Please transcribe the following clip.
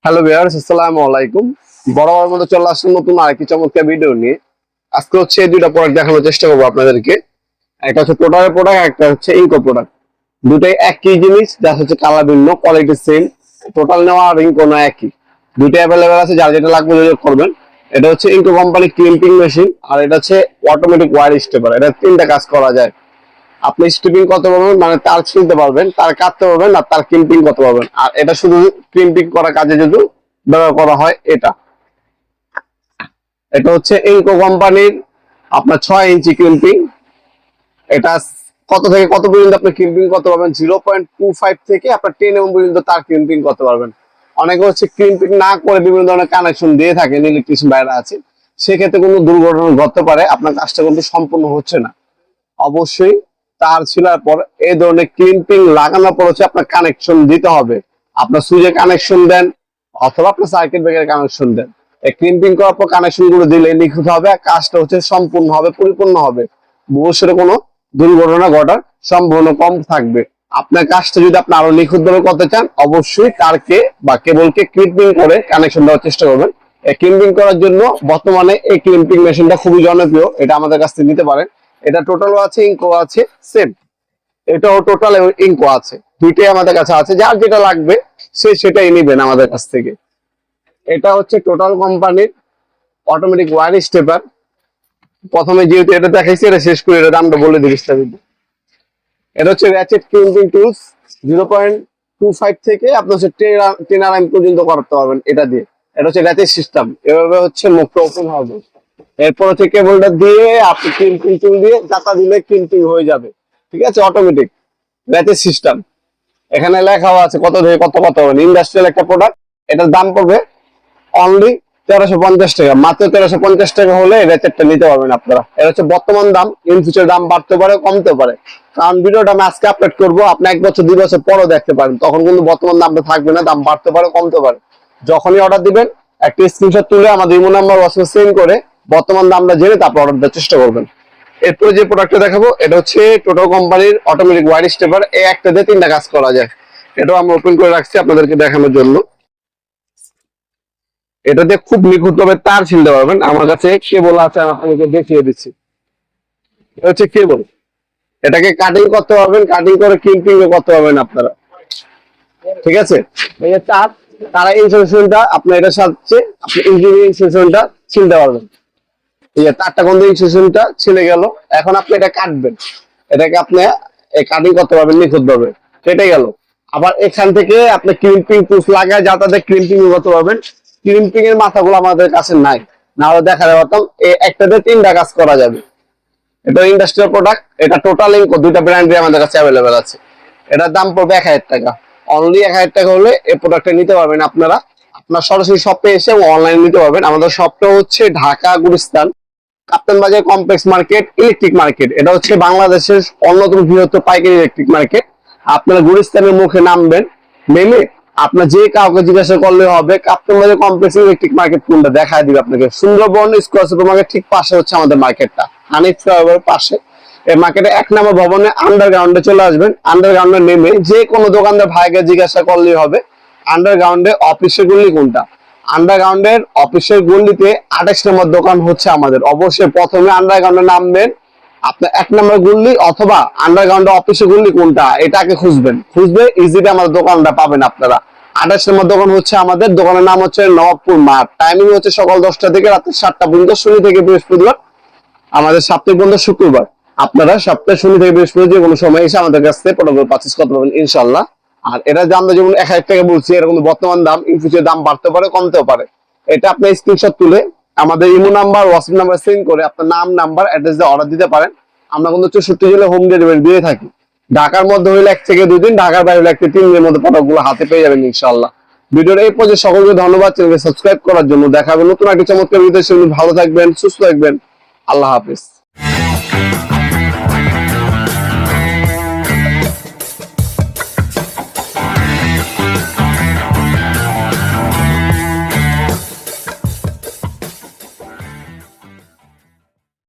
Hello viewers, আসসালামু আলাইকুম। বরাবর মতো চলে আসলাম নতুন আরেকটি চমৎকার ভিডিও নিয়ে। আজকে হচ্ছে দুইটা প্রোডাক্ট দেখানোর চেষ্টা করবো আপনাদেরকে। একটা হচ্ছে টোটালের প্রোডাক্ট, একটা হচ্ছে ইনকো প্রোডাক্ট। দুটাই একই জিনিস, যা হচ্ছে কালার ভিন্ন, কোয়ালিটি সেম। টোটাল নেওয়া আর ইনকো না একই, দুইটাই অ্যাভেলেবেল আছে। যার যেটা লাগবে যোগাযোগ করবেন। এটা হচ্ছে ইনকো কোম্পানি ক্লিপিং মেশিন, আর এটা হচ্ছে অটোমেটিক ওয়্যার স্টেপার। এটা তিনটা কাজ করা যায়। আপনি স্ট্রিপিং করতে পারবেন, মানে তার ছিলতে পারবেন, তার কাটতে পারবেন, আর তার ক্রিম্পিং করতে পারবেন। আর এটা শুধু ক্রিম্পিং করার কাজে যদি ব্যবহার করা হয়। এটা এটা হচ্ছে ইনকো কোম্পানির আপনার 6 ইঞ্চি ক্রিম্পিং। এটা কত থেকে কত পর্যন্ত আপনি ক্রিম্পিং করতে পারবেন? 0.25 থেকে আপনার 10 mm পর্যন্ত তার ক্রিম্পিং করতে পারবেন। অনেকে হচ্ছে ক্রিম্পিং না করে বিভিন্ন ধরনের কানেকশন দিয়ে থাকেন, ইলেকট্রিশিয়ান বাইরে আছে, সেক্ষেত্রে কোনো দুর্ঘটনা ঘটতে পারে, আপনার কাজটা কিন্তু সম্পূর্ণ হচ্ছে না। অবশ্যই তার ছিলার পর এই ধরনের ক্লিপিং লাগানোর পর হচ্ছে আপনার কানেকশন দিতে হবে। আপনার সুইচে কানেকশন দেন অথবা আপনার সার্কিট ব্রেকার কানেকশন দেন। এই ক্লিপিং করার পর কানেকশন গুলো দিলে নিখুঁত হবে, কাজটা হচ্ছে সম্পূর্ণ হবে, পরিপূর্ণ হবে। ভবিষ্যতে কোনো দুর্ঘটনা ঘটার সম্ভাবনা কম থাকবে। আপনার কাজটা যদি আপনি আরো নিখুঁত ভাবে করতে চান, অবশ্যই তারকে বা কেবলকে ক্লিপিং করে কানেকশন দেওয়ার চেষ্টা করবেন। এই ক্লিপিং করার জন্য বর্তমানে এই ক্লিপিং মেশিনটা খুবই জনপ্রিয়, এটা আমাদের কাছ থেকে নিতে পারেন। এটা টোটালও আছে, ইনকো আছে, সেম। এটাও টোটাল ইনকো আছে, দুইটাই আমাদের কাছে আছে। যার যেটা লাগবে সে সেটাই নেবেন আমাদের কাছ থেকে। এটা হচ্ছে টোটাল কোম্পানির অটোমেটিক ওয়্যার স্টেপার। প্রথমে যেহেতু এটা দেখাইছি, এটা শেষ করে এটা দামটা বলে দিই বিস্তারিত। এটা হচ্ছে র্যাচেট ক্লিপিং টুলস। 0.25 থেকে আপনি হচ্ছে 10 RPM পর্যন্ত করতে পারবেন এটা দিয়ে। এটা হচ্ছে র্যাচেট সিস্টেম, এভাবে হচ্ছে মুখটা ওপেন হবে। এরপর হচ্ছে কেবলটা দিয়ে আপনি ক্লিপিং টুল দিয়ে জাতা দিলে ক্লিপিং হয়ে যাবে। ঠিক আছে, অটোমেটিক র্যাচেট সিস্টেম। এখানে লেখাও আছে কত থেকে কত কত হবে। ইন্ডাস্ট্রিয়াল একটা প্রোডাক্ট। এটার দাম পড়বে অনলি 1350 টাকা। মাত্র 1350 টাকা হলে র্যাচেটটা নিতে পারবেন আপনারা। এটা হচ্ছে বর্তমান দাম, ইন ফিউচার দাম বাড়তে পারে, কমতে পারে। কারণ ভিডিওটা আমি আজকে আপলোড করবো, আপনি 1 বছর 2 বছর পরও দেখতে পারেন, তখন কিন্তু বর্তমান দামটা থাকবে না, দাম বাড়তে পারে, কমতে পারে। যখনই অর্ডার দিবেন একটা স্ক্রিনশট তুলে আমাদের ইমো নাম্বার হোয়াটসঅ্যাপে সেন্ড করে বর্তমান দামটা জেনে তারপর অর্ডার দেওয়ার চেষ্টা করবেন। এরপরে যে প্রোডাক্টটা দেখাবো, এটা হচ্ছে টোটো কোম্পানির অটোমেটিক ওয়্যার স্টেপার। এই একটা দিয়ে 3টা কাজ করা যায়। এটাও আমরা ওপেন করে রাখছি আপনাদেরকে দেখানোর জন্য। এটা দিয়ে খুব নিখুঁত ভাবে তার ছিলতে পারবেন। আমার কাছে কেবল আছে, আমি আপনাদেরকে দেখিয়ে দিচ্ছি। এটা হচ্ছে কেবল, এটাকে কাটিং করতে পারবেন, কাটিং করে ক্লিপিং করতে পারবেন আপনারা। ঠিক আছে, এই যে তার তারা ইনসুলেশনটা আপনার এটার সাথে আপনি ইঞ্জিনিয়ারিং ইনসুলেশনটা ছিলতে পারবেন। এই যে তারটা কোন ইনসুলেশনটা ছিলে গেল, এখন আপনি এটা কাটবেন, এটাকে আপনি কাটিং করতে পারবেন নিখুঁত ভাবে। কেটে গেল, আবার এখান থেকে আপনি ক্লিপিং টুলস লাগায় যাতে ক্লিপিং করতে পারবেন। ক্লিপিং এর মাথাগুলো আমাদের কাছে নাই, না হলে দেখা যাবে একটাতে 3টা কাজ করা যাবে। এটা ইন্ডাস্ট্রিয়াল প্রোডাক্ট। এটা টোটাল ইনকো, দুইটা ব্র্যান্ডে আমাদের কাছে অ্যাভেলেবেল আছে। এটার দাম পড়বে 1000 টাকা। অনলি 1000 টাকা হলে এই প্রোডাক্টটা নিতে পারবেন আপনারা। আপনার সরাসরি শপে এসে অনলাইনে নিতে পারবেন। আমাদের শপটা হচ্ছে ঢাকা গুলিস্তান কাপ্তান বাজার কমপ্লেক্স মার্কেট, ইলেকট্রিক মার্কেট। এটা হচ্ছে বাংলাদেশের অন্যতম বৃহত্তর পাইকারি ইলেকট্রিক মার্কেট। আপনারা গুলিস্তানের মুখে নামবেন, নেমে আপনার যে কাউকে জিজ্ঞাসা করলে হবে কাপ্তান বাজার কমপ্লেক্স ইলেকট্রিক মার্কেট কোনটা, দেখা দিবে আপনাকে। সুন্দরবন স্কয়ার সুপার মার্কেট ঠিক পাশে হচ্ছে আমাদের মার্কেটটা, হানিফ ফ্লাইওভারের পাশে। এই মার্কেটে 1 নম্বর ভবনে আন্ডারগ্রাউন্ডে চলে আসবেন। আন্ডারগ্রাউন্ডে নেমে যে কোনো দোকানদার ভাইকে জিজ্ঞাসা করলেই হবে আন্ডারগ্রাউন্ডে অফিসের গুলি কোনটা। আন্ডারগ্রাউন্ডের অফিসের গলিতে 28 নম্বর দোকান হচ্ছে আমাদের। অবশ্যই প্রথমে আন্ডারগ্রাউন্ডে নামবেন, আপনার 1 নম্বর গুল্লি অথবা আন্ডারগ্রাউন্ডে অফিসের গুল্লি কোনটা এটাকে খুঁজবেন। খুঁজবে ইজিলি আমাদের দোকানটা পাবেন আপনারা। 28 নম্বর দোকান হচ্ছে আমাদের। দোকানের নাম হচ্ছে নবাবপুর মাঠ। টাইমিং হচ্ছে সকাল 10টা থেকে রাত 7টা পর্যন্ত, শনি থেকে বৃহস্পতিবার। আমাদের সাপ্তাহিক বন্ধ শুক্রবার। আপনারা সপ্তাহে শনি থেকে বৃহস্পতি যে কোনো সময় এসে আমাদের কাছ থেকে প্রোডাক্ট পারচেজ করতে পারবেন ইনশাল্লাহ। আর এটা দাম যেমন 1000 টাকা বলছি, এরকম বর্তমান দাম ইন ফিউচার দাম বাড়তে পারে, কমতেও পারে। এটা আপনি স্ক্রিনশট তুলে আমাদের imo number WhatsApp number send করে আপনার নাম নাম্বার অ্যাড্রেস দিয়ে অর্ডার দিতে পারেন। আমরা কিন্তু 64 জেলায় হোম ডেলিভারি দিয়ে থাকি। ঢাকার মধ্যে হইলে 1 থেকে 2 দিন, ঢাকার বাইরে হলে 1 থেকে 3 দিনের মধ্যে প্রোডাক্টগুলো হাতে পেয়ে যাবেন ইনশাআল্লাহ। ভিডিওর এই পর্যায়ে সকলকে ধন্যবাদ, চ্যানেলকে সাবস্ক্রাইব করার জন্য। দেখা হবে নতুন একটা চমৎকার ভিডিও। ভালো থাকবেন, সুস্থ থাকবেন। আল্লাহ হাফেজ।